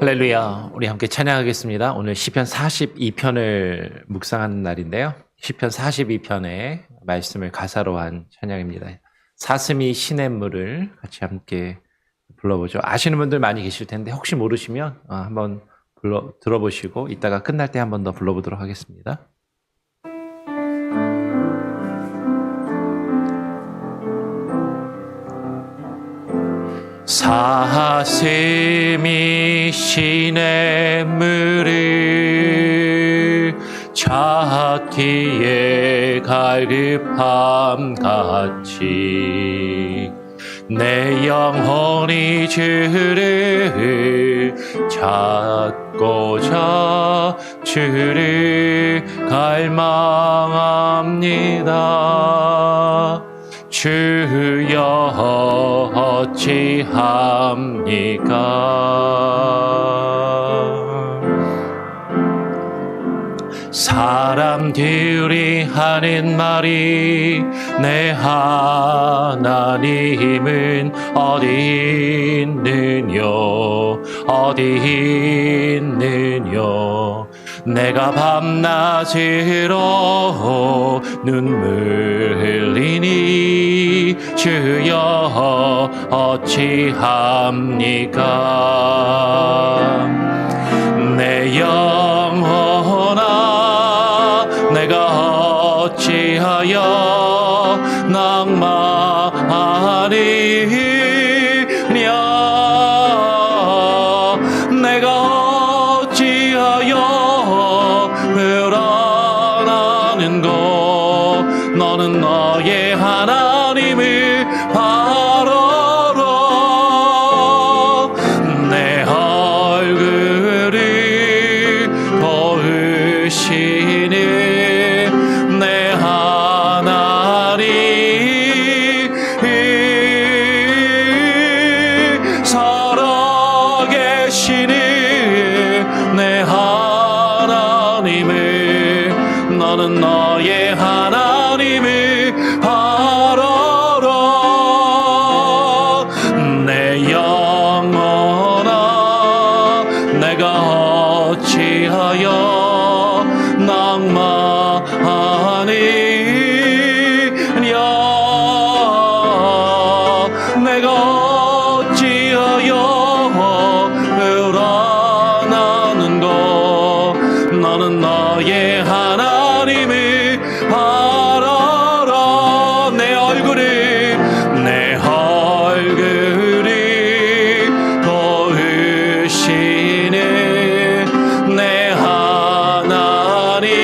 할렐루야. 우리 함께 찬양하겠습니다. 오늘 시편 42편을 묵상하는 날인데요. 시편 42편의 말씀을 가사로 한 찬양입니다. 사슴이 시냇물을 같이 함께 불러보죠. 아시는 분들 많이 계실 텐데 혹시 모르시면 한번 들어보시고 이따가 끝날 때 한 번 더 불러보도록 하겠습니다. 사슴이 시냇물을 찾기에 갈급함 같이 내 영혼이 주를 찾고자 주를 갈망합니다. 주여 어찌합니까? 사람들이 하는 말이 내 하나님은 어디 있느뇨 어디 있느뇨 내가 밤낮으로 눈물 흘리니 주여 어찌합니까? 내 영혼아 내가 어찌하여 낭만하느냐 내가 어찌하여 불안하는고 너는 너의 하나님을 바라라 내 얼굴을 도우시는 내 하나님 살아계시는 내 하나님을 너는 너의 하나님을 바라라 내 영혼아 내가 어찌하여 낭만하느냐 내가 어찌하여 불안하는고 너는 너의 하나님을 바라라 내 얼굴을 도우시는 내 하나님을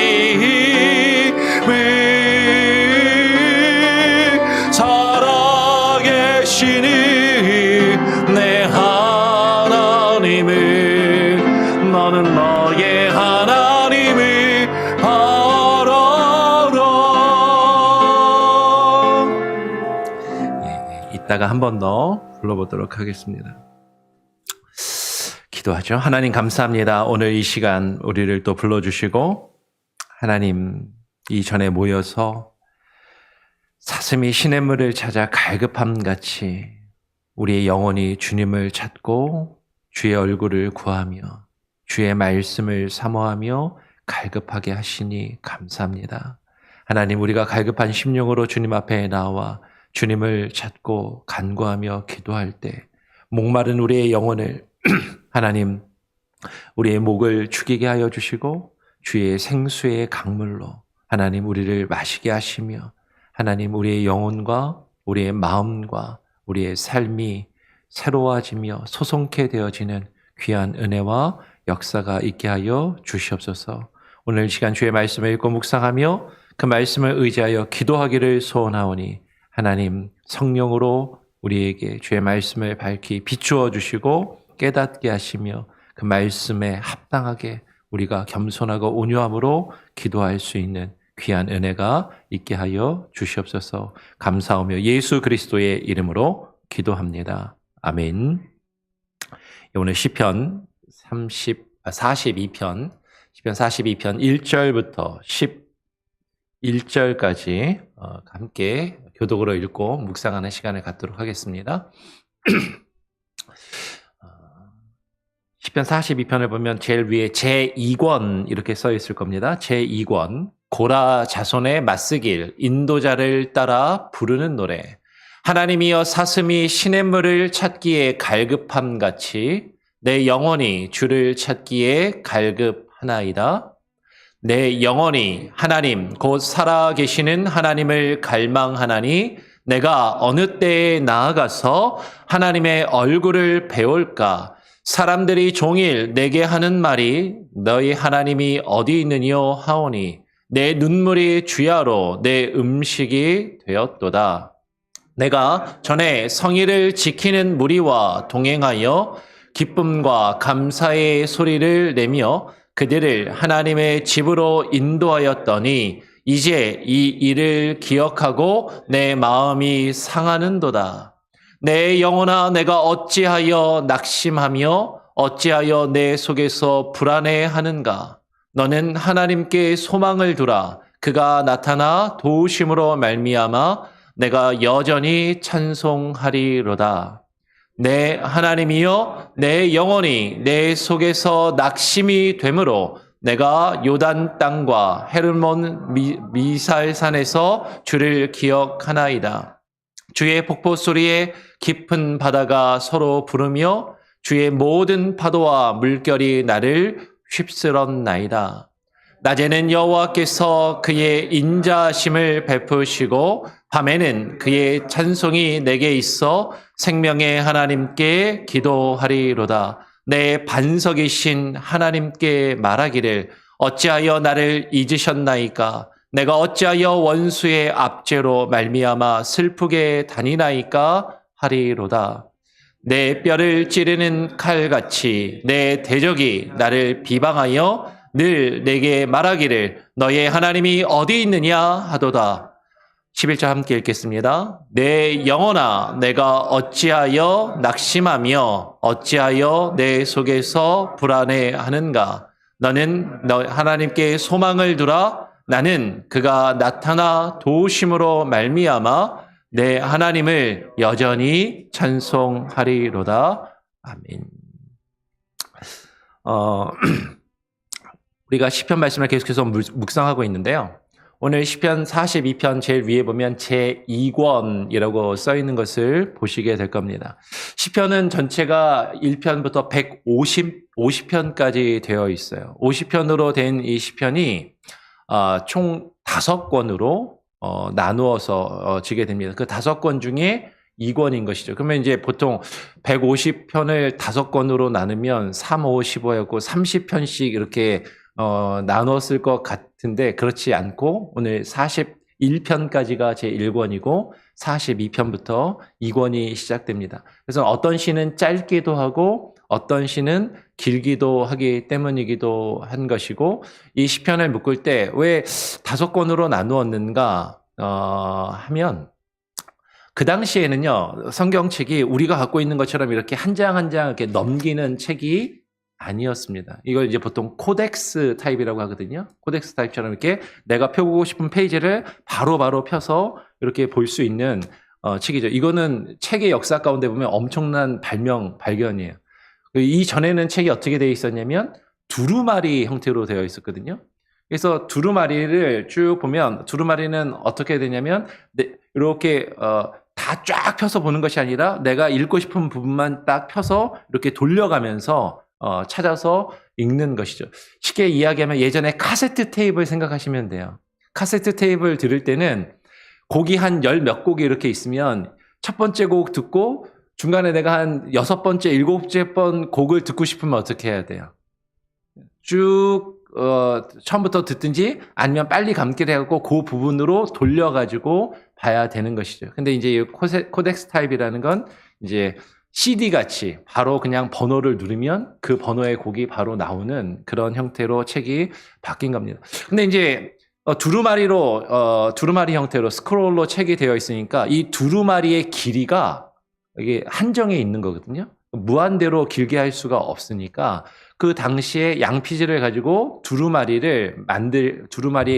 살아계시는 내 하나님을 너는 너의 하나님을 바라라. 이따가 한 번 더 불러보도록 하겠습니다. 기도하죠. 하나님 감사합니다. 오늘 이 시간 우리를 또 불러주시고 하나님 이전에 모여서 사슴이 시냇물을 찾아 갈급함같이 우리의 영혼이 주님을 찾고 주의 얼굴을 구하며 주의 말씀을 사모하며 갈급하게 하시니 감사합니다. 하나님 우리가 갈급한 심령으로 주님 앞에 나와 주님을 찾고 간구하며 기도할 때 목마른 우리의 영혼을 하나님 우리의 목을 축이게 하여 주시고 주의 생수의 강물로 하나님 우리를 마시게 하시며 하나님 우리의 영혼과 우리의 마음과 우리의 삶이 새로워지며 소송케 되어지는 귀한 은혜와 역사가 있게 하여 주시옵소서. 오늘 시간 주의 말씀을 읽고 묵상하며 그 말씀을 의지하여 기도하기를 소원하오니 하나님 성령으로 우리에게 주의 말씀을 밝히 비추어 주시고 깨닫게 하시며 그 말씀에 합당하게 우리가 겸손하고 온유함으로 기도할 수 있는 귀한 은혜가 있게 하여 주시옵소서. 감사하며 예수 그리스도의 이름으로 기도합니다. 아멘. 오늘 시편 42편 1절부터 11절까지 함께 교독으로 읽고 묵상하는 시간을 갖도록 하겠습니다. 시편 42편을 보면 제일 위에 제2권 이렇게 써 있을 겁니다. 제2권. 고라 자손의 맞쓰길, 인도자를 따라 부르는 노래. 하나님이여 사슴이 시냇물을 찾기에 갈급함 같이 내 영혼이 주를 찾기에 갈급하나이다. 내 영혼이 하나님 곧 살아계시는 하나님을 갈망하나니 내가 어느 때에 나아가서 하나님의 얼굴을 배울까? 사람들이 종일 내게 하는 말이 너희 하나님이 어디 있느뇨 하오니 내 눈물이 주야로 내 음식이 되었도다. 내가 전에 성의를 지키는 무리와 동행하여 기쁨과 감사의 소리를 내며 그들을 하나님의 집으로 인도하였더니 이제 이 일을 기억하고 내 마음이 상하는도다. 내 영혼아 내가 어찌하여 낙심하며 어찌하여 내 속에서 불안해하는가? 너는 하나님께 소망을 두라. 그가 나타나 도우심으로 말미암아 내가 여전히 찬송하리로다. 내 하나님이여 내 영혼이 내 속에서 낙심이 되므로 내가 요단 땅과 헤르몬 미살산에서 주를 기억하나이다. 주의 폭포 소리에 깊은 바다가 서로 부르며 주의 모든 파도와 물결이 나를 휩쓸었나이다. 낮에는 여호와께서 그의 인자하심을 베푸시고 밤에는 그의 찬송이 내게 있어 생명의 하나님께 기도하리로다. 내 반석이신 하나님께 말하기를 어찌하여 나를 잊으셨나이까? 내가 어찌하여 원수의 압제로 말미암아 슬프게 다니나이까 하리로다. 내 뼈를 찌르는 칼같이 내 대적이 나를 비방하여 늘 내게 말하기를 너의 하나님이 어디 있느냐 하도다. 11절 함께 읽겠습니다. 내 영혼아 내가 어찌하여 낙심하며 어찌하여 내 속에서 불안해하는가? 너는 하나님께 소망을 두라. 나는 그가 나타나 도우심으로 말미암아 내 하나님을 여전히 찬송하리로다. 아멘. 우리가 시편 말씀을 계속해서 묵상하고 있는데요. 오늘 시편 42편 제일 위에 보면 제2권이라고 써 있는 것을 보시게 될 겁니다. 시편은 전체가 1편부터 150편까지 되어 있어요. 50편으로 된 이 시편이 총 5권으로 나누어서 지게 됩니다. 그 5권 중에 2권인 것이죠. 그러면 이제 보통 150편을 5권으로 나누면 3, 5, 15였고 30편씩 이렇게 나눴을 것 같은데 그렇지 않고 오늘 41편까지가 제1권이고 42편부터 2권이 시작됩니다. 그래서 어떤 시는 짧기도 하고 어떤 시는 길기도 하기 때문이기도 한 것이고 이 시편을 묶을 때 왜 5권으로 나누었는가 하면 그 당시에는요 성경책이 우리가 갖고 있는 것처럼 이렇게 한 장 한 장 이렇게 넘기는 책이 아니었습니다. 이걸 이제 보통 코덱스 타입이라고 하거든요. 코덱스 타입처럼 이렇게 내가 펴보고 싶은 페이지를 바로바로 펴서 이렇게 볼 수 있는 책이죠. 이거는 책의 역사 가운데 보면 엄청난 발견이에요. 이 전에는 책이 어떻게 되어 있었냐면 두루마리 형태로 되어 있었거든요. 그래서 두루마리를 쭉 보면 두루마리는 어떻게 되냐면 이렇게 다 쫙 펴서 보는 것이 아니라 내가 읽고 싶은 부분만 딱 펴서 이렇게 돌려가면서 찾아서 읽는 것이죠. 쉽게 이야기하면 예전에 카세트 테이프를 생각하시면 돼요. 카세트 테이프를 들을 때는 곡이 한 10몇 곡이 이렇게 있으면 첫 번째 곡 듣고 중간에 내가 한 6번째, 7째 번 곡을 듣고 싶으면 어떻게 해야 돼요? 쭉 처음부터 듣든지 아니면 빨리 감기를 해갖고 그 부분으로 돌려가지고 봐야 되는 것이죠. 근데 이제 이 코덱스 타입이라는 건 이제 CD 같이 바로 그냥 번호를 누르면 그 번호의 곡이 바로 나오는 그런 형태로 책이 바뀐 겁니다. 근데 이제 두루마리 형태로 스크롤로 책이 되어 있으니까 이 두루마리의 길이가 이게 한정에 있는 거거든요. 무한대로 길게 할 수가 없으니까 그 당시에 양피지를 가지고 두루마리의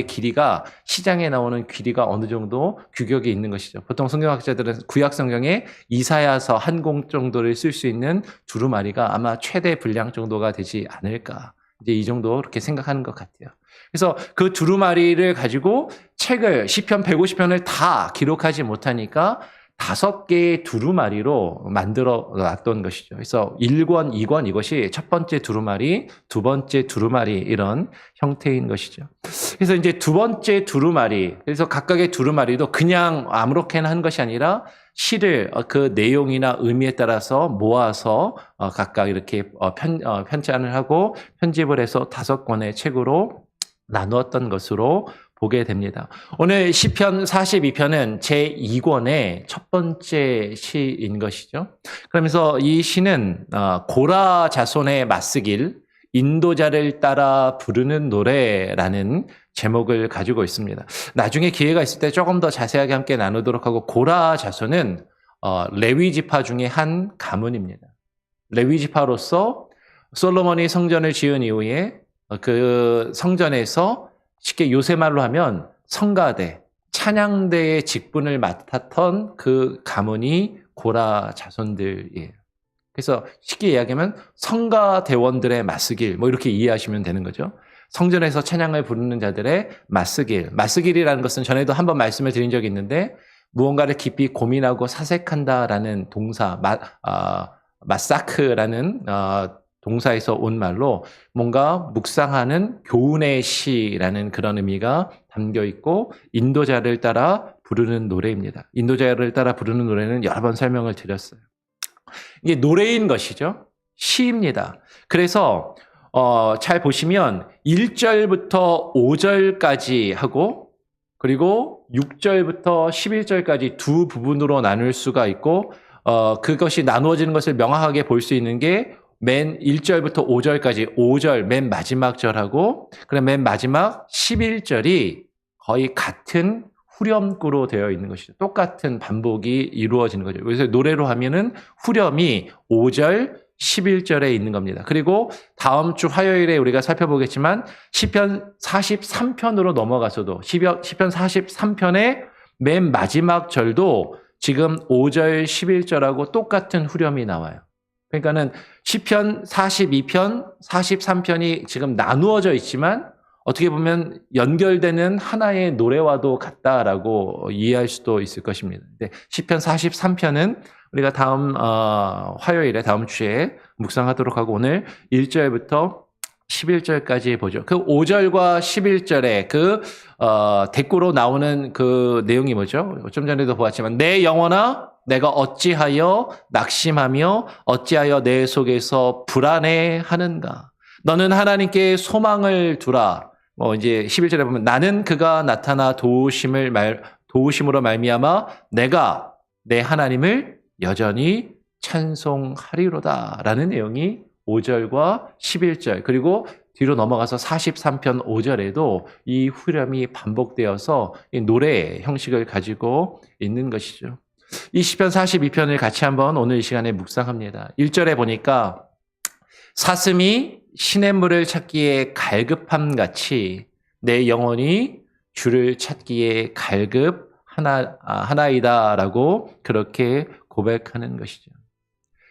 길이가 시장에 나오는 길이가 어느 정도 규격이 있는 것이죠. 보통 성경학자들은 구약 성경에 이사야서 한 권 정도를 쓸 수 있는 두루마리가 아마 최대 분량 정도가 되지 않을까. 이제 이 정도 이렇게 생각하는 것 같아요. 그래서 그 두루마리를 가지고 책을 시편 150편을 다 기록하지 못하니까 5개의 두루마리로 만들어 놨던 것이죠. 그래서 1권, 2권 이것이 첫 번째 두루마리, 두 번째 두루마리 이런 형태인 것이죠. 그래서 이제 두 번째 두루마리, 그래서 각각의 두루마리도 그냥 아무렇게나 한 것이 아니라 시를 그 내용이나 의미에 따라서 모아서 각각 이렇게 편찬을 하고 편집을 해서 5권의 책으로 나누었던 것으로 보게 됩니다. 오늘 시편 42편은 제2권의 첫 번째 시인 것이죠. 그러면서 이 시는 고라 자손의 맞쓰길, 인도자를 따라 부르는 노래라는 제목을 가지고 있습니다. 나중에 기회가 있을 때 조금 더 자세하게 함께 나누도록 하고, 고라 자손은 레위 지파 중에 한 가문입니다. 레위 지파로서 솔로몬이 성전을 지은 이후에 그 성전에서 쉽게 요새 말로 하면 성가대, 찬양대의 직분을 맡았던 그 가문이 고라 자손들이에요. 그래서 쉽게 이야기하면 성가대원들의 맞쓰길, 뭐 이렇게 이해하시면 되는 거죠. 성전에서 찬양을 부르는 자들의 맞쓰길. 맞쓰길이라는 것은 전에도 한번 말씀을 드린 적이 있는데, 무언가를 깊이 고민하고 사색한다라는 동사, 마사크라는 동사에서 온 말로 뭔가 묵상하는 교훈의 시라는 그런 의미가 담겨 있고, 인도자를 따라 부르는 노래입니다. 인도자를 따라 부르는 노래는 여러 번 설명을 드렸어요. 이게 노래인 것이죠. 시입니다. 그래서 잘 보시면 1절부터 5절까지 하고, 그리고 6절부터 11절까지 두 부분으로 나눌 수가 있고, 그것이 나누어지는 것을 명확하게 볼 수 있는 게 맨 1절부터 5절까지, 5절 맨 마지막 절하고, 그다음 맨 마지막 11절이 거의 같은 후렴구로 되어 있는 것이죠. 똑같은 반복이 이루어지는 거죠. 그래서 노래로 하면은 후렴이 5절, 11절에 있는 겁니다. 그리고 다음 주 화요일에 우리가 살펴보겠지만 시편 43편으로 넘어가서도 시편 43편의 맨 마지막 절도 지금 5절, 11절하고 똑같은 후렴이 나와요. 그러니까는 시편 42편, 43편이 지금 나누어져 있지만 어떻게 보면 연결되는 하나의 노래와도 같다라고 이해할 수도 있을 것입니다. 시편 43편은 우리가 다음 화요일에 다음 주에 묵상하도록 하고, 오늘 1절부터 11절까지 보죠. 그 5절과 11절에 그 대꾸로 나오는 그 내용이 뭐죠? 좀 전에도 보았지만, 내 영혼아 내가 어찌하여 낙심하며 어찌하여 내 속에서 불안해하는가? 너는 하나님께 소망을 두라. 이제 11절에 보면 나는 그가 나타나 도우심으로 말미암아 내가 내 하나님을 여전히 찬송하리로다 라는 내용이 5절과 11절, 그리고 뒤로 넘어가서 43편 5절에도 이 후렴이 반복되어서 이 노래의 형식을 가지고 있는 것이죠. 이 시편 42편을 같이 한번 오늘 이 시간에 묵상합니다. 1절에 보니까 사슴이 시냇물을 찾기에 갈급함같이 내 영혼이 주를 찾기에 갈급하나이다라고 그렇게 고백하는 것이죠.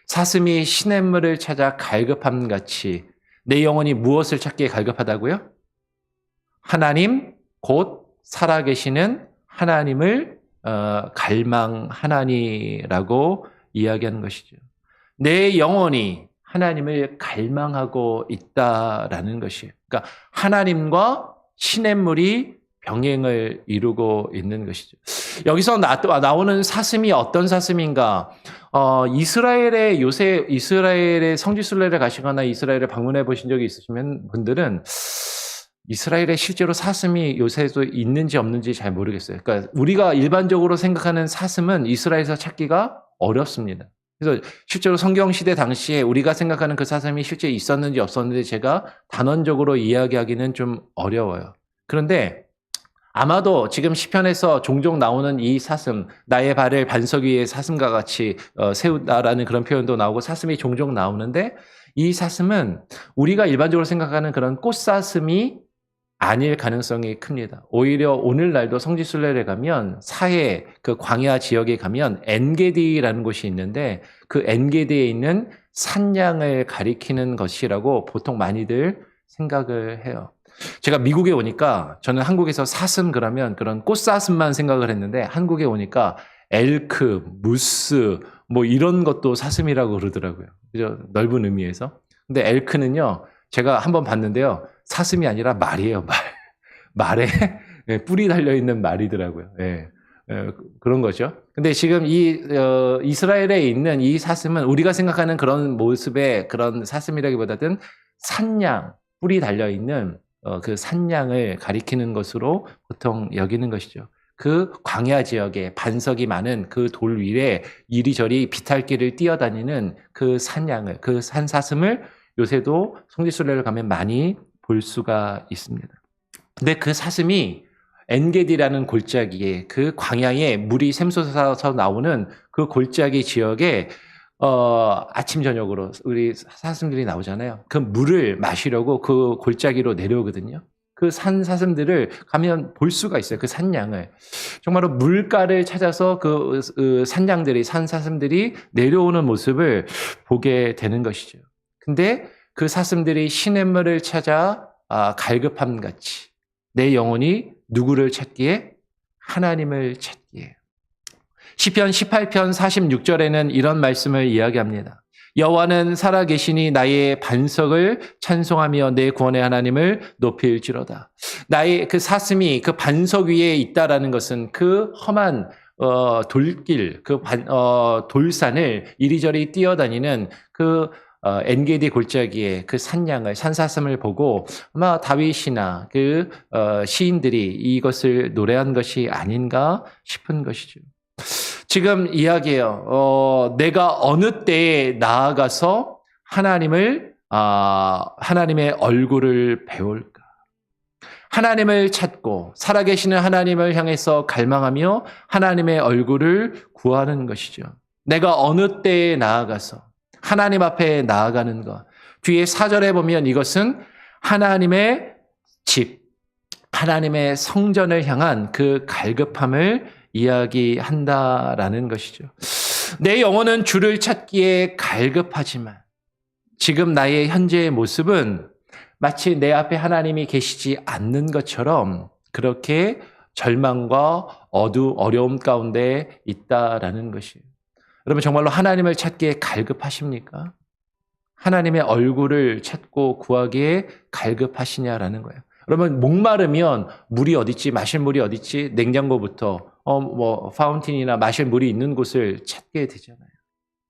사슴이 시냇물을 찾아 갈급함같이 내 영혼이 무엇을 찾기에 갈급하다고요? 하나님, 곧 살아계시는 하나님을 갈망하나니라고 이야기하는 것이죠. 내 영혼이 하나님을 갈망하고 있다라는 것이에요. 그러니까 하나님과 시냇물이 병행을 이루고 있는 것이죠. 여기서 나오는 사슴이 어떤 사슴인가? 이스라엘의 성지순례를 가시거나 이스라엘을 방문해 보신 적이 있으시면 분들은 이스라엘에 실제로 사슴이 요새도 있는지 없는지 잘 모르겠어요. 그러니까 우리가 일반적으로 생각하는 사슴은 이스라엘에서 찾기가 어렵습니다. 그래서 실제로 성경시대 당시에 우리가 생각하는 그 사슴이 실제 있었는지 없었는지 제가 단언적으로 이야기하기는 좀 어려워요. 그런데 아마도 지금 시편에서 종종 나오는 이 사슴, 나의 발을 반석 위에 사슴과 같이 세우다라는 그런 표현도 나오고 사슴이 종종 나오는데 이 사슴은 우리가 일반적으로 생각하는 그런 꽃사슴이 아닐 가능성이 큽니다. 오히려 오늘날도 성지순례를 가면 사해 그 광야 지역에 가면 엔게디라는 곳이 있는데 그 엔게디에 있는 산양을 가리키는 것이라고 보통 많이들 생각을 해요. 제가 미국에 오니까 저는 한국에서 사슴 그러면 그런 꽃사슴만 생각을 했는데 한국에 오니까 엘크, 무스 뭐 이런 것도 사슴이라고 그러더라고요. 그죠? 넓은 의미에서. 근데 엘크는요. 제가 한번 봤는데요. 사슴이 아니라 말이에요, 말. 말에 뿔이 달려있는 말이더라고요. 예. 그런 거죠. 근데 지금 이스라엘에 있는 이 사슴은 우리가 생각하는 그런 모습의 그런 사슴이라기보다는 산양, 뿔이 달려있는 그 산양을 가리키는 것으로 보통 여기는 것이죠. 그 광야 지역에 반석이 많은 그 돌 위에 이리저리 비탈길을 뛰어다니는 그 산양을, 그 산사슴을 요새도 성지순례를 가면 많이 볼 수가 있습니다. 근데 그 사슴이 엔게디라는 골짜기에 그 광야에 물이 샘솟아서 나오는 그 골짜기 지역에 아침 저녁으로 우리 사슴들이 나오잖아요. 그 물을 마시려고 그 골짜기로 내려오거든요. 그 산 사슴들을 가면 볼 수가 있어요. 그 산양을. 정말로 물가를 찾아서 그 산양들이, 산 사슴들이 내려오는 모습을 보게 되는 것이죠. 근데 그 사슴들이 시냇물을 찾아 갈급함 같이 내 영혼이 누구를 찾기에? 하나님을 찾기에. 시편 18편 46절에는 이런 말씀을 이야기합니다. 여호와는 살아계시니 나의 반석을 찬송하며 내 구원의 하나님을 높일지로다. 나의 그 사슴이 그 반석 위에 있다라는 것은 그 험한 돌길, 그 돌산을 이리저리 뛰어다니는 그 엔게디 골짜기에 그 산사슴을 보고 아마 다윗이나 그 시인들이 이것을 노래한 것이 아닌가 싶은 것이죠. 지금 이야기해요. 내가 어느 때에 나아가서 하나님의 얼굴을 배울까? 하나님을 찾고 살아계시는 하나님을 향해서 갈망하며 하나님의 얼굴을 구하는 것이죠. 내가 어느 때에 나아가서 하나님 앞에 나아가는 것. 뒤에 4절에 보면 이것은 하나님의 집, 하나님의 성전을 향한 그 갈급함을 이야기한다라는 것이죠. 내 영혼은 주를 찾기에 갈급하지만 지금 나의 현재의 모습은 마치 내 앞에 하나님이 계시지 않는 것처럼 그렇게 절망과 어려움 가운데 있다라는 것이에요. 여러분 정말로 하나님을 찾기에 갈급하십니까? 하나님의 얼굴을 찾고 구하기에 갈급하시냐라는 거예요. 여러분 목마르면 물이 어디 있지? 마실 물이 어디 있지? 냉장고부터 파운틴이나 마실 물이 있는 곳을 찾게 되잖아요.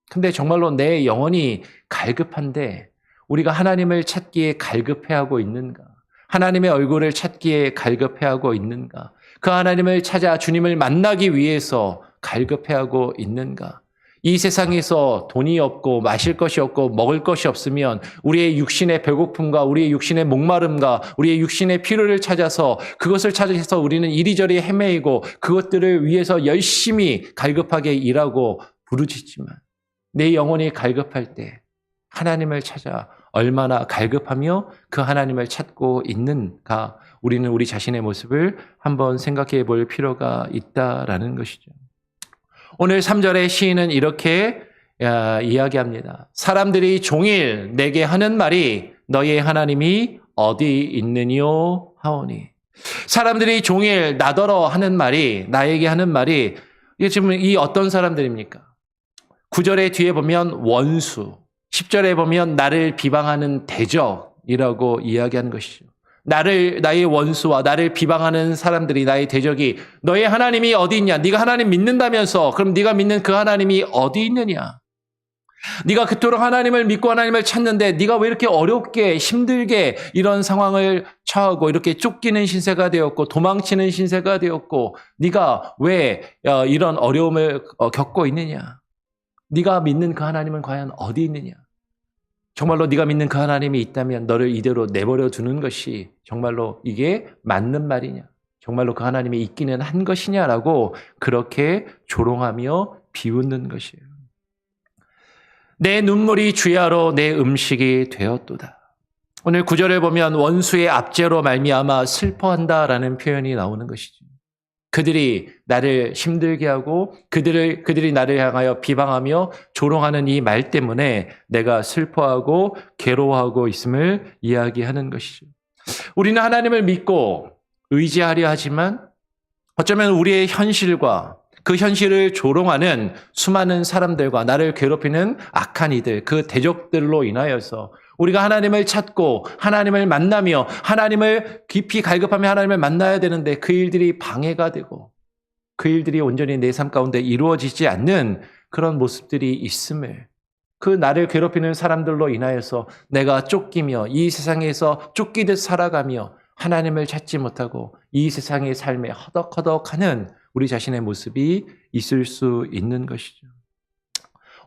근데 정말로 내 영혼이 갈급한데 우리가 하나님을 찾기에 갈급해하고 있는가? 하나님의 얼굴을 찾기에 갈급해하고 있는가? 그 하나님을 찾아 주님을 만나기 위해서 갈급해하고 있는가? 이 세상에서 돈이 없고 마실 것이 없고 먹을 것이 없으면 우리의 육신의 배고픔과 우리의 육신의 목마름과 우리의 육신의 필요를 찾아서 그것을 찾아서 우리는 이리저리 헤매이고 그것들을 위해서 열심히 갈급하게 일하고 부르짖지만 내 영혼이 갈급할 때 하나님을 찾아 얼마나 갈급하며 그 하나님을 찾고 있는가 우리는 우리 자신의 모습을 한번 생각해 볼 필요가 있다라는 것이죠. 오늘 3절의 시인은 이렇게 이야기합니다. 사람들이 종일 내게 하는 말이 너의 하나님이 어디 있느뇨 하오니. 사람들이 종일 나더러 하는 말이 나에게 하는 말이 이게 지금 이 어떤 사람들입니까? 9절의 뒤에 보면 원수, 10절에 보면 나를 비방하는 대적이라고 이야기하는 것이죠. 나의 원수와 나를 비방하는 사람들이 나의 대적이 너의 하나님이 어디 있냐? 네가 하나님 믿는다면서 그럼 네가 믿는 그 하나님이 어디 있느냐? 네가 그토록 하나님을 믿고 하나님을 찾는데 네가 왜 이렇게 어렵게 힘들게 이런 상황을 처하고 이렇게 쫓기는 신세가 되었고 도망치는 신세가 되었고 네가 왜 이런 어려움을 겪고 있느냐? 네가 믿는 그 하나님은 과연 어디 있느냐? 정말로 네가 믿는 그 하나님이 있다면 너를 이대로 내버려 두는 것이 정말로 이게 맞는 말이냐? 정말로 그 하나님이 있기는 한 것이냐라고 그렇게 조롱하며 비웃는 것이에요. 내 눈물이 주야로 내 음식이 되었도다. 오늘 9절을 보면 원수의 압제로 말미암아 슬퍼한다라는 표현이 나오는 것이죠. 그들이 나를 힘들게 하고 그들이 나를 향하여 비방하며 조롱하는 이 말 때문에 내가 슬퍼하고 괴로워하고 있음을 이야기하는 것이죠. 우리는 하나님을 믿고 의지하려 하지만 어쩌면 우리의 현실과 그 현실을 조롱하는 수많은 사람들과 나를 괴롭히는 악한 이들, 그 대적들로 인하여서 우리가 하나님을 찾고 하나님을 만나며 하나님을 깊이 갈급하며 하나님을 만나야 되는데 그 일들이 방해가 되고 그 일들이 온전히 내 삶 가운데 이루어지지 않는 그런 모습들이 있음을, 그 나를 괴롭히는 사람들로 인하여서 내가 쫓기며 이 세상에서 쫓기듯 살아가며 하나님을 찾지 못하고 이 세상의 삶에 허덕허덕하는 우리 자신의 모습이 있을 수 있는 것이죠.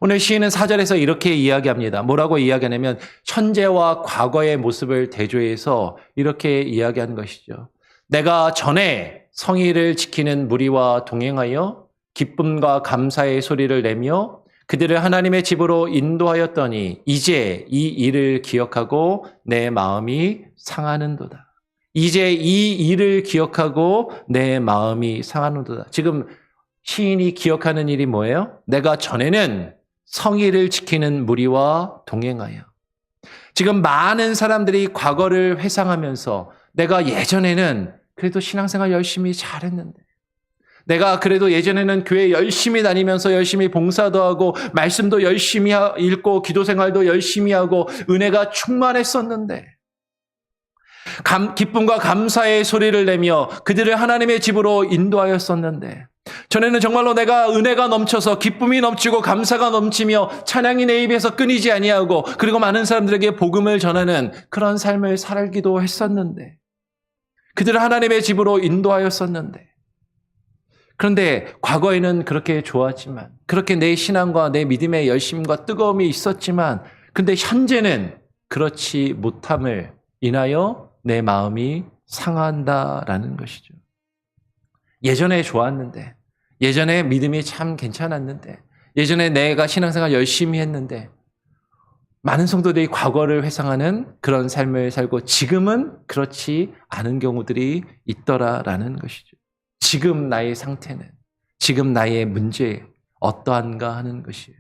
오늘 시인은 4절에서 이렇게 이야기합니다. 뭐라고 이야기하냐면 현재와 과거의 모습을 대조해서 이렇게 이야기하는 것이죠. 내가 전에 성의를 지키는 무리와 동행하여 기쁨과 감사의 소리를 내며 그들을 하나님의 집으로 인도하였더니 이제 이 일을 기억하고 내 마음이 상하는도다. 이제 이 일을 기억하고 내 마음이 상하는도다. 지금 시인이 기억하는 일이 뭐예요? 내가 전에는 성의를 지키는 무리와 동행하여. 지금 많은 사람들이 과거를 회상하면서 내가 예전에는 그래도 신앙생활 열심히 잘했는데, 내가 그래도 예전에는 교회 열심히 다니면서 열심히 봉사도 하고 말씀도 열심히 읽고 기도생활도 열심히 하고 은혜가 충만했었는데, 기쁨과 감사의 소리를 내며 그들을 하나님의 집으로 인도하였었는데, 전에는 정말로 내가 은혜가 넘쳐서 기쁨이 넘치고 감사가 넘치며 찬양이 내 입에서 끊이지 아니하고 그리고 많은 사람들에게 복음을 전하는 그런 삶을 살기도 했었는데, 그들을 하나님의 집으로 인도하였었는데, 그런데 과거에는 그렇게 좋았지만, 그렇게 내 신앙과 내 믿음의 열심과 뜨거움이 있었지만, 근데 현재는 그렇지 못함을 인하여 내 마음이 상한다라는 것이죠. 예전에 좋았는데, 예전에 믿음이 참 괜찮았는데, 예전에 내가 신앙생활 열심히 했는데, 많은 성도들이 과거를 회상하는 그런 삶을 살고 지금은 그렇지 않은 경우들이 있더라라는 것이죠. 지금 나의 상태는, 지금 나의 문제 어떠한가 하는 것이에요.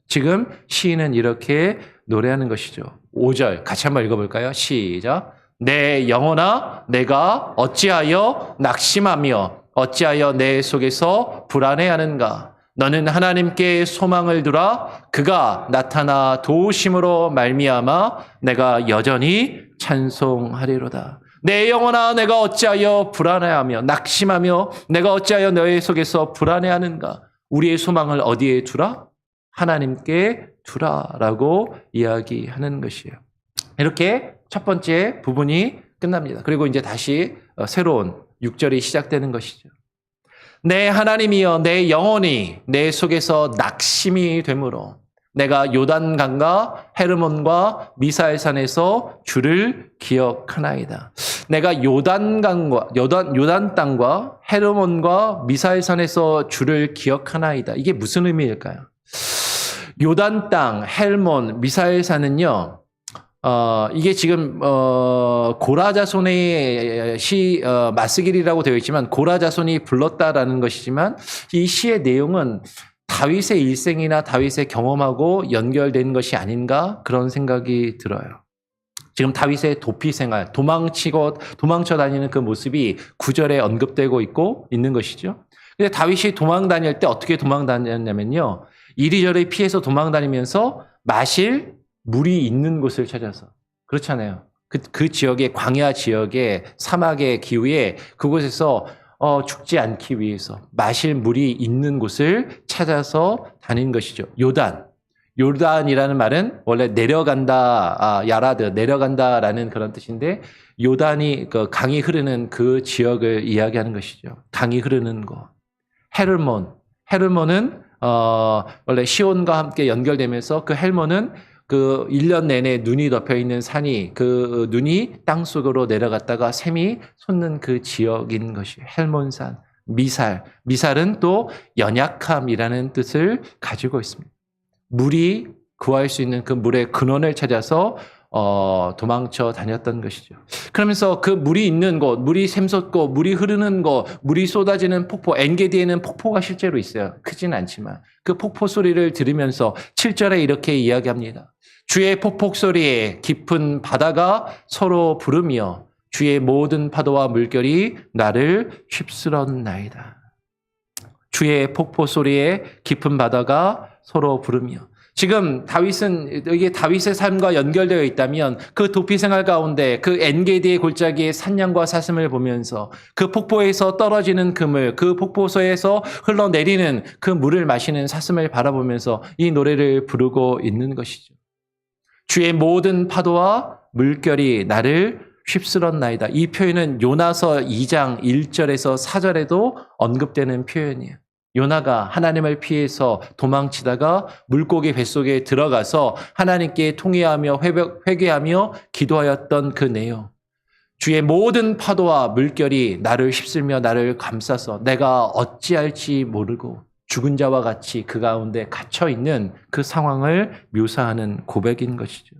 지금 시인은 이렇게 노래하는 것이죠. 5절 같이 한번 읽어볼까요? 시작. 내 영혼아 내가 어찌하여 낙심하며 어찌하여 내 속에서 불안해하는가. 너는 하나님께 소망을 두라. 그가 나타나 도우심으로 말미암아 내가 여전히 찬송하리로다. 내 영혼아 내가 어찌하여 불안해하며 낙심하며 내가 어찌하여 너의 속에서 불안해하는가. 우리의 소망을 어디에 두라? 하나님께 두라라고 이야기하는 것이에요. 이렇게 첫 번째 부분이 끝납니다. 그리고 이제 다시 새로운 6절이 시작되는 것이죠. 내 하나님이여 내 영혼이 내 속에서 낙심이 되므로 내가 요단강과 헤르몬과 미사엘산에서 주를 기억하나이다. 내가 요단 땅과 헤르몬과 미사엘산에서 주를 기억하나이다. 이게 무슨 의미일까요? 요단 땅, 헬몬, 미사엘산은요. 이게 지금 고라자손의 시 마스길이라고 되어 있지만 고라자손이 불렀다라는 것이지만 이 시의 내용은 다윗의 일생이나 다윗의 경험하고 연결된 것이 아닌가 그런 생각이 들어요. 지금 다윗의 도피 생활, 도망쳐 다니는 그 모습이 9절에 언급되고 있는 것이죠. 근데 다윗이 도망 다닐 때 어떻게 도망 다녔냐면요. 이리저리 피해서 도망 다니면서 마실 물이 있는 곳을 찾아서. 그렇잖아요. 그 지역의 광야 지역의 사막의 기후에 그곳에서 죽지 않기 위해서 마실 물이 있는 곳을 찾아서 다닌 것이죠. 요단이라는 말은 원래 내려간다, 야라드, 내려간다라는 그런 뜻인데 요단이 그 강이 흐르는 그 지역을 이야기하는 것이죠. 강이 흐르는 곳. 헤르몬은 원래 시온과 함께 연결되면서 그 헬몬은 그 1년 내내 눈이 덮여 있는 산이 그 눈이 땅 속으로 내려갔다가 샘이 솟는 그 지역인 것이 헬몬산, 미살. 미살은 또 연약함이라는 뜻을 가지고 있습니다. 물이 구할 수 있는 그 물의 근원을 찾아서 도망쳐 다녔던 것이죠. 그러면서 그 물이 있는 곳, 물이 샘솟고 물이 흐르는 곳, 물이 쏟아지는 폭포, 엔게디에는 폭포가 실제로 있어요. 크진 않지만 그 폭포 소리를 들으면서 7절에 이렇게 이야기합니다. 주의 폭포 소리에 깊은 바다가 서로 부르며 주의 모든 파도와 물결이 나를 휩쓸었나이다. 주의 폭포 소리에 깊은 바다가 서로 부르며, 지금 다윗은 이게 다윗의 삶과 연결되어 있다면 그 도피 생활 가운데 그 엔게디의 골짜기의 산양과 사슴을 보면서 그 폭포에서 떨어지는 그물, 그 폭포소에서 흘러내리는 그 물을 마시는 사슴을 바라보면서 이 노래를 부르고 있는 것이죠. 주의 모든 파도와 물결이 나를 휩쓸었나이다. 이 표현은 요나서 2장 1절에서 4절에도 언급되는 표현이에요. 요나가 하나님을 피해서 도망치다가 물고기 뱃속에 들어가서 하나님께 통회하며 회개하며 기도하였던 그 내용. 주의 모든 파도와 물결이 나를 휩쓸며 나를 감싸서 내가 어찌할지 모르고 죽은 자와 같이 그 가운데 갇혀있는 그 상황을 묘사하는 고백인 것이죠.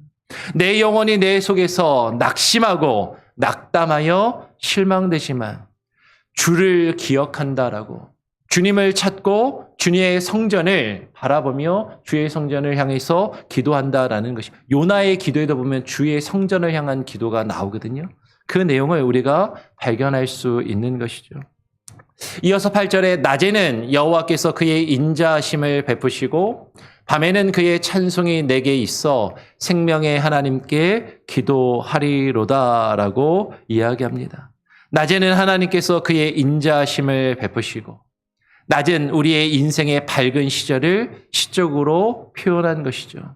내 영혼이 내 속에서 낙심하고 낙담하여 실망되지만 주를 기억한다라고, 주님을 찾고 주님의 성전을 바라보며 주의 성전을 향해서 기도한다라는 것이, 요나의 기도에도 보면 주의 성전을 향한 기도가 나오거든요. 그 내용을 우리가 발견할 수 있는 것이죠. 이어서 8절에 낮에는 여호와께서 그의 인자하심을 베푸시고 밤에는 그의 찬송이 내게 있어 생명의 하나님께 기도하리로다라고 이야기합니다. 낮에는 하나님께서 그의 인자하심을 베푸시고, 낮은 우리의 인생의 밝은 시절을 시적으로 표현한 것이죠.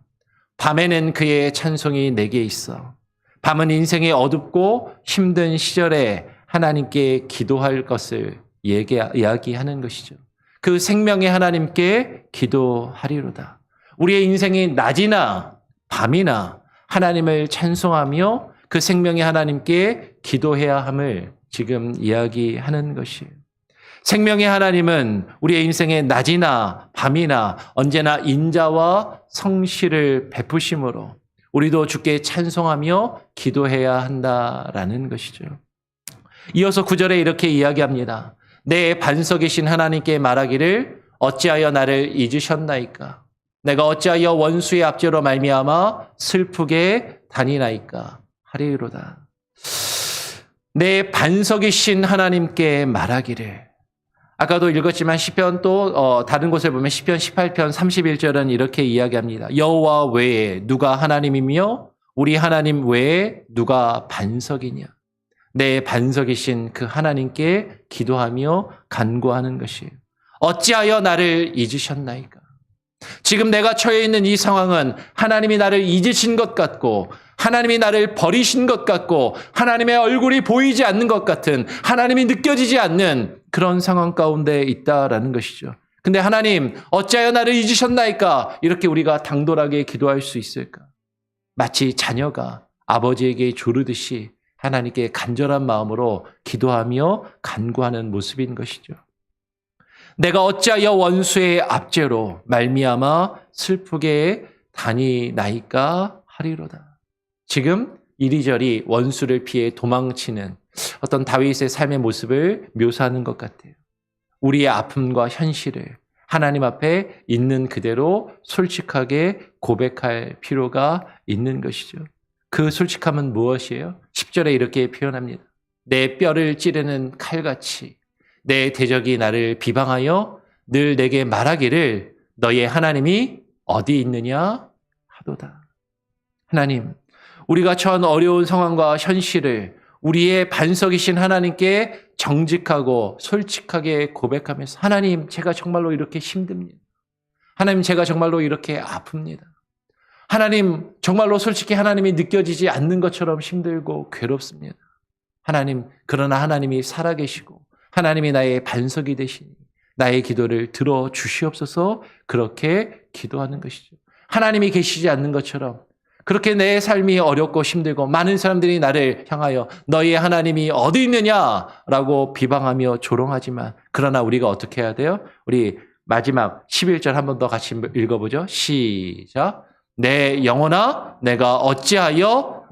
밤에는 그의 찬송이 내게 있어. 밤은 인생의 어둡고 힘든 시절에 하나님께 기도할 것을 이야기하는 것이죠. 그 생명의 하나님께 기도하리로다. 우리의 인생이 낮이나 밤이나 하나님을 찬송하며 그 생명의 하나님께 기도해야 함을 지금 이야기하는 것이에요. 생명의 하나님은 우리의 인생의 낮이나 밤이나 언제나 인자와 성실을 베푸심으로 우리도 주께 찬송하며 기도해야 한다라는 것이죠. 이어서 9절에 이렇게 이야기합니다. 내 반석이신 하나님께 말하기를 어찌하여 나를 잊으셨나이까? 내가 어찌하여 원수의 압제로 말미암아 슬프게 다니나이까? 하리로다. 내 반석이신 하나님께 말하기를, 아까도 읽었지만 시편 또 다른 곳에 보면 시편 18편 31절은 이렇게 이야기합니다. 여호와 외에 누가 하나님이며 우리 하나님 외에 누가 반석이냐? 내 반석이신 그 하나님께 기도하며 간구하는 것이에요. 어찌하여 나를 잊으셨나이까? 지금 내가 처해 있는 이 상황은 하나님이 나를 잊으신 것 같고, 하나님이 나를 버리신 것 같고, 하나님의 얼굴이 보이지 않는 것 같은, 하나님이 느껴지지 않는 그런 상황 가운데 있다라는 것이죠. 근데 하나님, 어찌하여 나를 잊으셨나이까? 이렇게 우리가 당돌하게 기도할 수 있을까? 마치 자녀가 아버지에게 조르듯이 하나님께 간절한 마음으로 기도하며 간구하는 모습인 것이죠. 내가 어찌하여 원수의 압제로 말미암아 슬프게 다니나이까 하리로다. 지금 이리저리 원수를 피해 도망치는 어떤 다윗의 삶의 모습을 묘사하는 것 같아요. 우리의 아픔과 현실을 하나님 앞에 있는 그대로 솔직하게 고백할 필요가 있는 것이죠. 그 솔직함은 무엇이에요? 10절에 이렇게 표현합니다. 내 뼈를 찌르는 칼같이 내 대적이 나를 비방하여 늘 내게 말하기를 너의 하나님이 어디 있느냐 하도다. 하나님, 우리가 처한 어려운 상황과 현실을 우리의 반석이신 하나님께 정직하고 솔직하게 고백하면서, 하나님, 제가 정말로 이렇게 힘듭니다. 하나님, 제가 정말로 이렇게 아픕니다. 하나님, 정말로 솔직히 하나님이 느껴지지 않는 것처럼 힘들고 괴롭습니다. 하나님, 그러나 하나님이 살아계시고 하나님이 나의 반석이 되시니 나의 기도를 들어주시옵소서, 그렇게 기도하는 것이죠. 하나님이 계시지 않는 것처럼 그렇게 내 삶이 어렵고 힘들고 많은 사람들이 나를 향하여 너희의 하나님이 어디 있느냐라고 비방하며 조롱하지만 그러나 우리가 어떻게 해야 돼요? 우리 마지막 11절 한 번 더 같이 읽어보죠. 시작. 내 영혼아 내가 어찌하여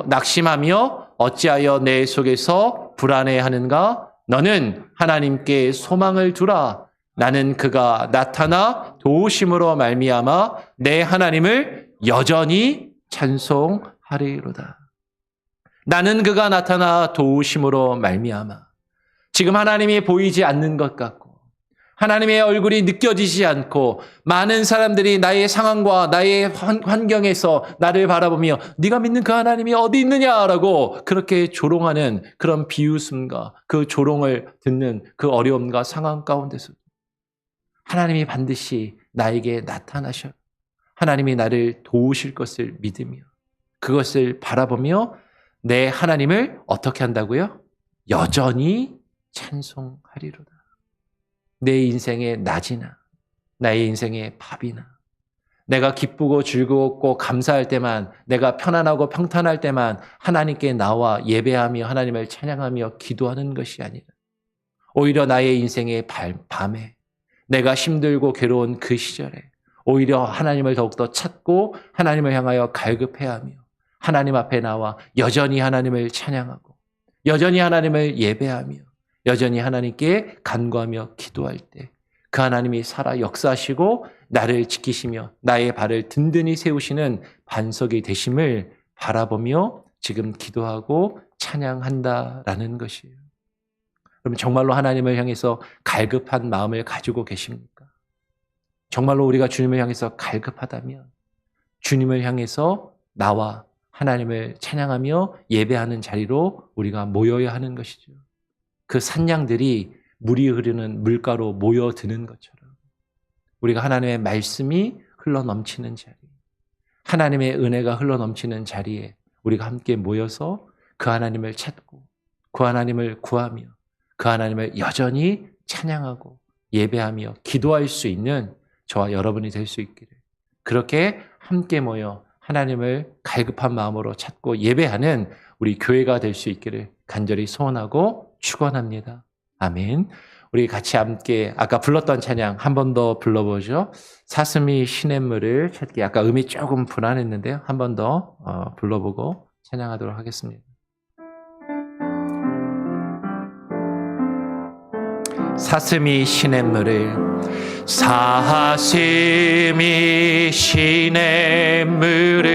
낙심하며 어찌하여 내 속에서 불안해하는가? 너는 하나님께 소망을 두라. 나는 그가 나타나 도우심으로 말미암아 내 하나님을 여전히 찬송하리로다. 나는 그가 나타나 도우심으로 말미암아. 지금 하나님이 보이지 않는 것 같고 하나님의 얼굴이 느껴지지 않고 많은 사람들이 나의 상황과 나의 환경에서 나를 바라보며 네가 믿는 그 하나님이 어디 있느냐라고 그렇게 조롱하는 그런 비웃음과 그 조롱을 듣는 그 어려움과 상황 가운데서 하나님이 반드시 나에게 나타나셔 하나님이 나를 도우실 것을 믿으며 그것을 바라보며 내 하나님을 어떻게 한다고요? 여전히 찬송하리로다. 내 인생의 낮이나 나의 인생의 밥이나 내가 기쁘고 즐겁고 감사할 때만 내가 편안하고 평탄할 때만 하나님께 나와 예배하며 하나님을 찬양하며 기도하는 것이 아니라 오히려 나의 인생의 밤에 내가 힘들고 괴로운 그 시절에 오히려 하나님을 더욱더 찾고 하나님을 향하여 갈급해야 하며 하나님 앞에 나와 여전히 하나님을 찬양하고 여전히 하나님을 예배하며 여전히 하나님께 간구하며 기도할 때 그 하나님이 살아 역사하시고 나를 지키시며 나의 발을 든든히 세우시는 반석이 되심을 바라보며 지금 기도하고 찬양한다라는 것이에요. 그럼 정말로 하나님을 향해서 갈급한 마음을 가지고 계십니까? 정말로 우리가 주님을 향해서 갈급하다면 주님을 향해서 나와 하나님을 찬양하며 예배하는 자리로 우리가 모여야 하는 것이죠. 그 산양들이 물이 흐르는 물가로 모여드는 것처럼 우리가 하나님의 말씀이 흘러넘치는 자리, 하나님의 은혜가 흘러넘치는 자리에 우리가 함께 모여서 그 하나님을 찾고 그 하나님을 구하며 그 하나님을 여전히 찬양하고 예배하며 기도할 수 있는 저와 여러분이 될 수 있기를 그렇게 함께 모여 하나님을 갈급한 마음으로 찾고 예배하는 우리 교회가 될 수 있기를 간절히 소원하고 축원합니다. 아멘. 우리 같이 함께 아까 불렀던 찬양 한 번 더 불러보죠. 사슴이 시냇물을 찾기. 아까 음이 조금 불안했는데요. 한 번 더 불러보고 찬양하도록 하겠습니다. 사슴이 시냇물을 사슴이 시냇물을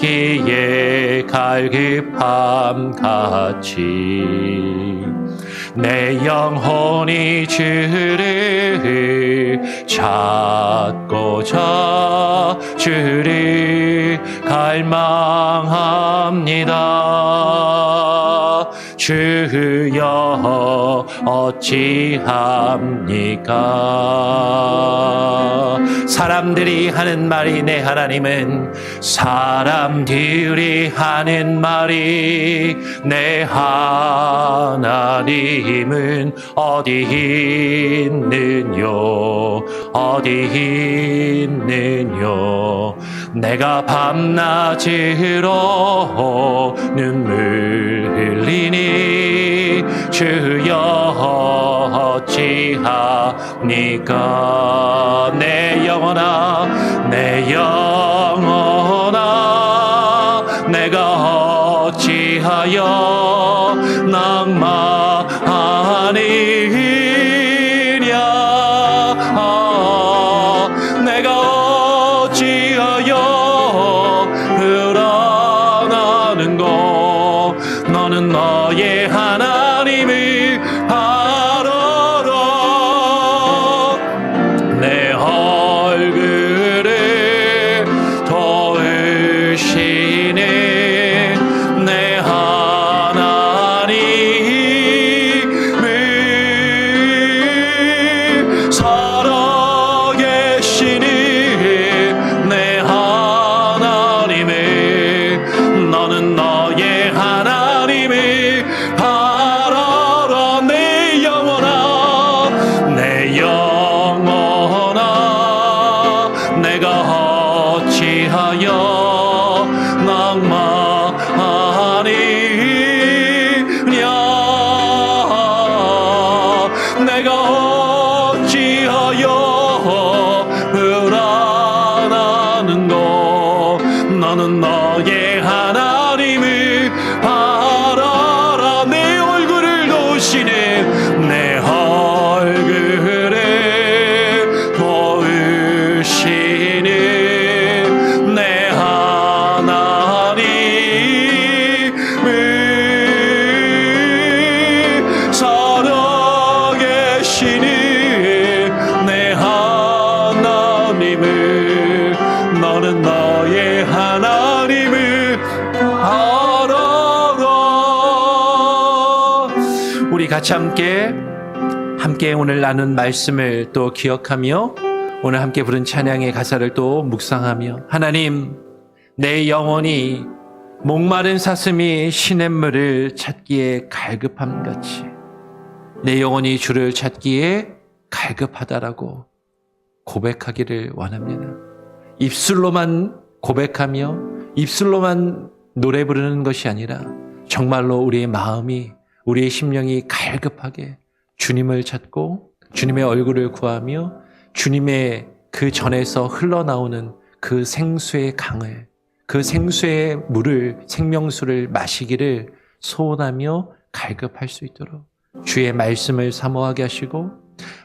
찾기에 갈급함 같이 내 영혼이 주를 찾고자 주를 갈망합니다. 주여 어찌합니까? 사람들이 하는 말이 내 하나님은 사람들이 하는 말이 내 하나님은 어디 있느뇨 어디 있느뇨 내가 밤낮으로 눈물 흘리니 주여 어찌합니까? 내 영혼아 내 영혼아 내가 어찌하여 낭만하니랴 내가 어찌하여 불안하는고 너는 너의 하나님을 바라라 내 얼굴을 도우시네 내 하나님을 우리 같이 함께 오늘 나눈 말씀을 또 기억하며 오늘 함께 부른 찬양의 가사를 또 묵상하며 하나님, 내 영혼이 목마른 사슴이 시냇물을 찾기에 갈급함같이 내 영혼이 주를 찾기에 갈급하다라고 고백하기를 원합니다. 입술로만 고백하며 입술로만 노래 부르는 것이 아니라 정말로 우리의 마음이, 우리의 심령이 갈급하게 주님을 찾고 주님의 얼굴을 구하며 주님의 그 전에서 흘러나오는 그 생수의 강을, 그 생수의 물을, 생명수를 마시기를 소원하며 갈급할 수 있도록 주의 말씀을 사모하게 하시고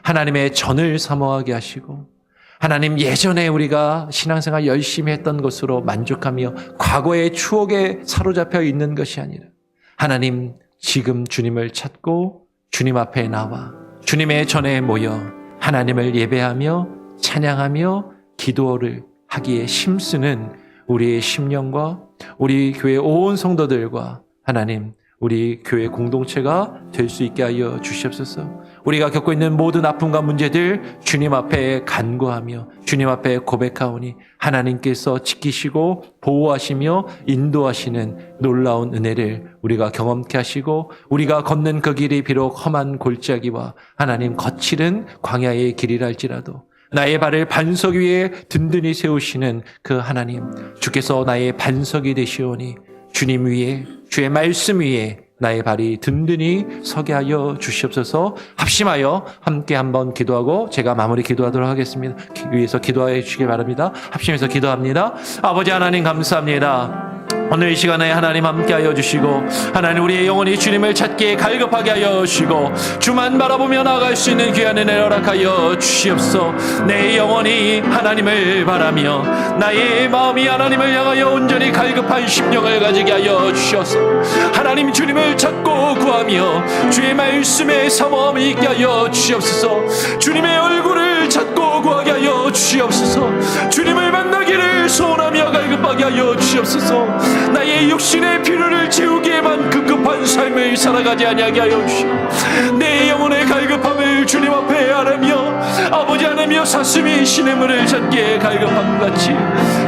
하나님의 전을 사모하게 하시고 하나님, 예전에 우리가 신앙생활 열심히 했던 것으로 만족하며 과거의 추억에 사로잡혀 있는 것이 아니라 하나님, 지금 주님을 찾고 주님 앞에 나와 주님의 전에 모여 하나님을 예배하며 찬양하며 기도를 하기에 힘쓰는 우리의 심령과 우리 교회 온 성도들과 하나님, 우리 교회 공동체가 될 수 있게 하여 주시옵소서. 우리가 겪고 있는 모든 아픔과 문제들 주님 앞에 간구하며 주님 앞에 고백하오니 하나님께서 지키시고 보호하시며 인도하시는 놀라운 은혜를 우리가 경험케 하시고 우리가 걷는 그 길이 비록 험한 골짜기와 하나님 거칠은 광야의 길이라 할지라도 나의 발을 반석 위에 든든히 세우시는 그 하나님, 주께서 나의 반석이 되시오니 주님 위에, 주의 말씀 위에 나의 발이 든든히 서게 하여 주시옵소서. 합심하여 함께 한번 기도하고 제가 마무리 기도하도록 하겠습니다. 위에서 기도해 주시기 바랍니다. 합심해서 기도합니다. 아버지 하나님, 감사합니다. 오늘 이 시간에 하나님 함께하여 주시고 하나님, 우리의 영혼이 주님을 찾기에 갈급하게 하여 주시고 주만 바라보며 나아갈 수 있는 귀한 은혜를 허락하여 주시옵소서. 내 영혼이 하나님을 바라며 나의 마음이 하나님을 향하여 온전히 갈급한 심령을 가지게 하여 주셔서 하나님, 주님을 찾고 구하며 주의 말씀에 사모함이 있게 하여 주시옵소서. 주님의 얼굴을 찾고 구하게 하여 주시옵소서. 주님을 만나기를 소원하며 갈급하게 하여 주시옵소서. 나의 육신의 필요를 채우기에만 급급한 삶을 살아가지 아니하게 하여 주시옵소서. 내 영혼의 갈급함을 주님 앞에 아뢰며 아버지 하나며 사슴이 시냇물을 찾기에 갈급함같이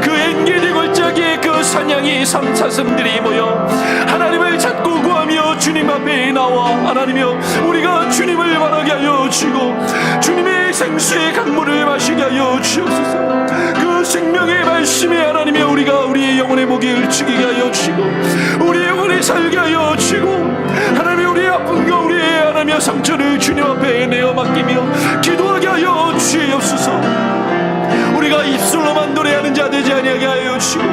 그 엔게디 골짜기에 그 사냥이 삼사슴들이 모여 하나님을 찾고 구하며 주님 앞에 나와 하나님이여 우리가 주님을 바라게 하여 주시고 주님의 생수의 강물을 마시게 하여 주옵소서. 그 생명의 말씀에 하나님이여 우리가 우리의 영혼의 목을 죽이게 하여 주시고 우리의 영혼이 살게 하여 주시고 하나님, 우리의 아픔과 우리의 하나님의 상처를 주님 앞에 내어 맡기며 기도하게 하여 주시옵소서. 우리가 입술로만 노래하는 자 되지 아니하게 하여 주시고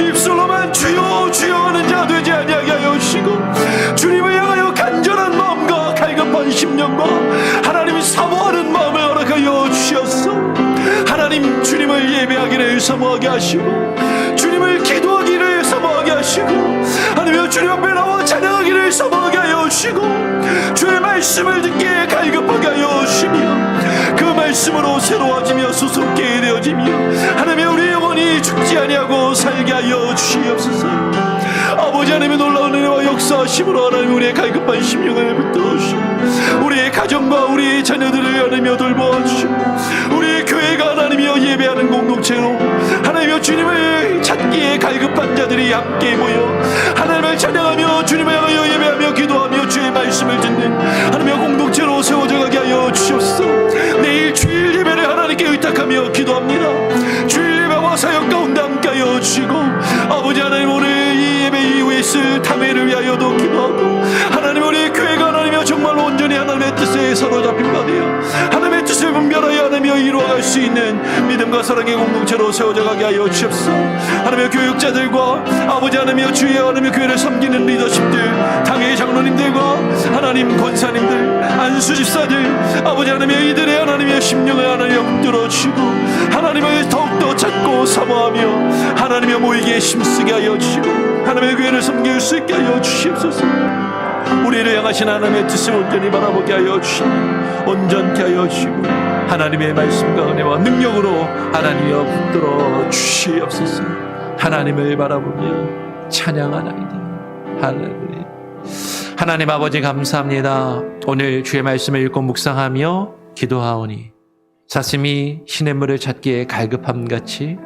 입술로만 주여 주여 하는 자 되지 아니하게 하여 주시고 주님을 향하여 간절한 마음과 갈급한 심령과 하나님이 사모하는 마음을 허락하여 주시옵소서. 하나님, 주님을 예배하기를 사모하게 하시고 주님을 기도하기를 사모하게 하시고 하나님, 주님 앞에 나와 찬양하기를 사모하게 하여 주시고 주의 말씀을 듣기에 갈급하게 하여 주시며 그 말씀으로 새로워지며 수습게 되어지며 하나님, 우리 영혼이 죽지 아니하고 살게 하여 주시옵소서. 아버지 하나님의 놀라운 은혜와 역사하심으로 하나님, 우리의 갈급한 심령을 붙들어주시고 우리의 가정과 우리의 자녀들을 하나님여 돌보아주시고 우리의 교회가 하나님이여 예배하는 공동체로 하나님이여 주님을 찾기에 갈급한 자들이 함께 모여 하나님을 찬양하며 주님을 향하여 예배하며 기도하며 주의 말씀을 듣는 하나님이여 공동체로 세워져 가게 하여 주시옵소서. 내일 주일 예배를 하나님께 의탁하며 기도합니다. 주일 예배와 사역 가운데 함께 하여 주시고 아버지 하나님, 오늘 이 예배 이후에 있을 탐회를 위하여도 기도하고 하나님, 우리 교회가 하나님이여 정말 온전히 하나님의 뜻에 사로잡힌 바 되어 하나님의 뜻을 분별하여 하나님이여 이루어갈 수 있는 믿음과 사랑의 공동체로 세워져 가게 하여 주옵소서. 하나님의 교육자들과 아버지 하나님이여 주의 하나님의 교회를 섬기는 리더십들, 당의 장로님들과 하나님 권사님들, 안수집사들, 아버지 하나님의 이들의 하나님의 심령을 하나님이여 붙들어 주시고 하나님을 더욱더 찾고 사모하며 하나님의 모이기에 힘쓰게 하여 주시고 하나님의 교회를 섬길 수 있게 하여 주시옵소서. 우리를 향하신 하나님의 뜻을 온전히 바라보게 하여 주시고 온전케 하여 주시고 하나님의 말씀과 은혜와 능력으로 하나님이여 붙들어 주시옵소서. 하나님을 바라보며 찬양하나이다. 할렐루야. 하나님 아버지 감사합니다. 오늘 주의 말씀을 읽고 묵상하며 기도하오니 사슴이 시냇물을 찾기에 갈급함같이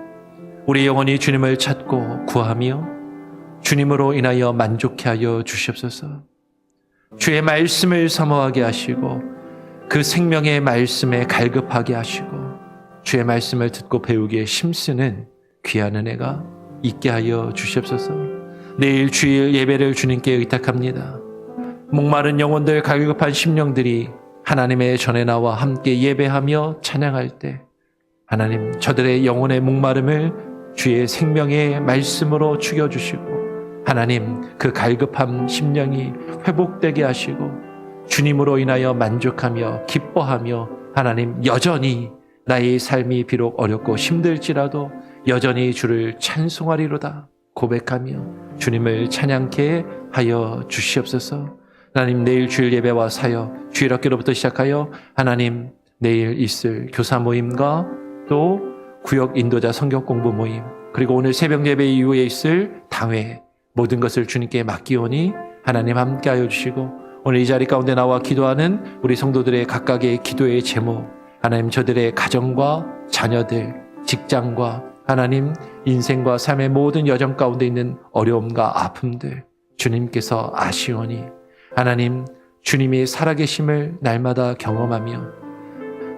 우리 영혼이 주님을 찾고 구하며 주님으로 인하여 만족해 하여 주시옵소서. 주의 말씀을 사모하게 하시고 그 생명의 말씀에 갈급하게 하시고 주의 말씀을 듣고 배우기에 힘쓰는 귀한 은혜가 있게 하여 주시옵소서. 내일 주일 예배를 주님께 의탁합니다. 목마른 영혼들, 갈급한 심령들이 하나님의 전에 나와 함께 예배하며 찬양할 때 하나님 저들의 영혼의 목마름을 주의 생명의 말씀으로 죽여주시고 하나님 그 갈급한 심령이 회복되게 하시고 주님으로 인하여 만족하며 기뻐하며 하나님 여전히 나의 삶이 비록 어렵고 힘들지라도 여전히 주를 찬송하리로다 고백하며 주님을 찬양케 하여 주시옵소서. 하나님 내일 주일 예배와 사역, 주일 학교로부터 시작하여 하나님 내일 있을 교사 모임과 또 구역 인도자 성경 공부 모임 그리고 오늘 새벽 예배 이후에 있을 당회 모든 것을 주님께 맡기오니 하나님 함께하여 주시고 오늘 이 자리 가운데 나와 기도하는 우리 성도들의 각각의 기도의 제목 하나님 저들의 가정과 자녀들, 직장과 하나님 인생과 삶의 모든 여정 가운데 있는 어려움과 아픔들 주님께서 아시오니 하나님 주님이 살아계심을 날마다 경험하며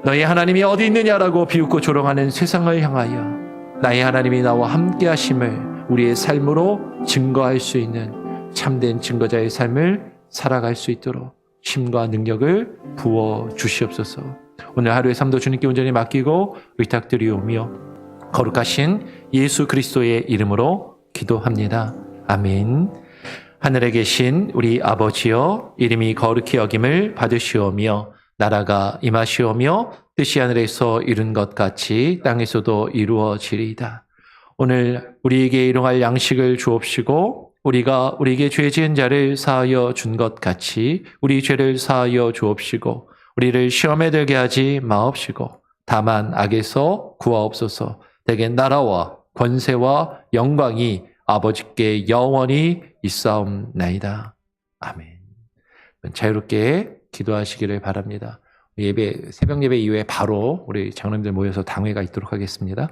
너희 하나님이 어디 있느냐라고 비웃고 조롱하는 세상을 향하여 나의 하나님이 나와 함께 하심을 우리의 삶으로 증거할 수 있는 참된 증거자의 삶을 살아갈 수 있도록 힘과 능력을 부어 주시옵소서. 오늘 하루의 삶도 주님께 온전히 맡기고 의탁드리오며 거룩하신 예수 그리스도의 이름으로 기도합니다. 아멘. 하늘에 계신 우리 아버지여 이름이 거룩히 여김을 받으시오며 나라가 임하시오며 뜻이 하늘에서 이룬 것 같이 땅에서도 이루어지리이다. 오늘 우리에게 일용할 양식을 주옵시고 우리가 우리에게 죄 지은 자를 사하여 준 것 같이 우리 죄를 사하여 주옵시고 우리를 시험에 들게 하지 마옵시고 다만 악에서 구하옵소서. 대개 나라와 권세와 영광이 아버지께 영원히 있사옵나이다. 아멘. 자유롭게 기도하시기를 바랍니다. 예배 새벽 예배 이후에 바로 우리 장로님들 모여서 당회가 있도록 하겠습니다.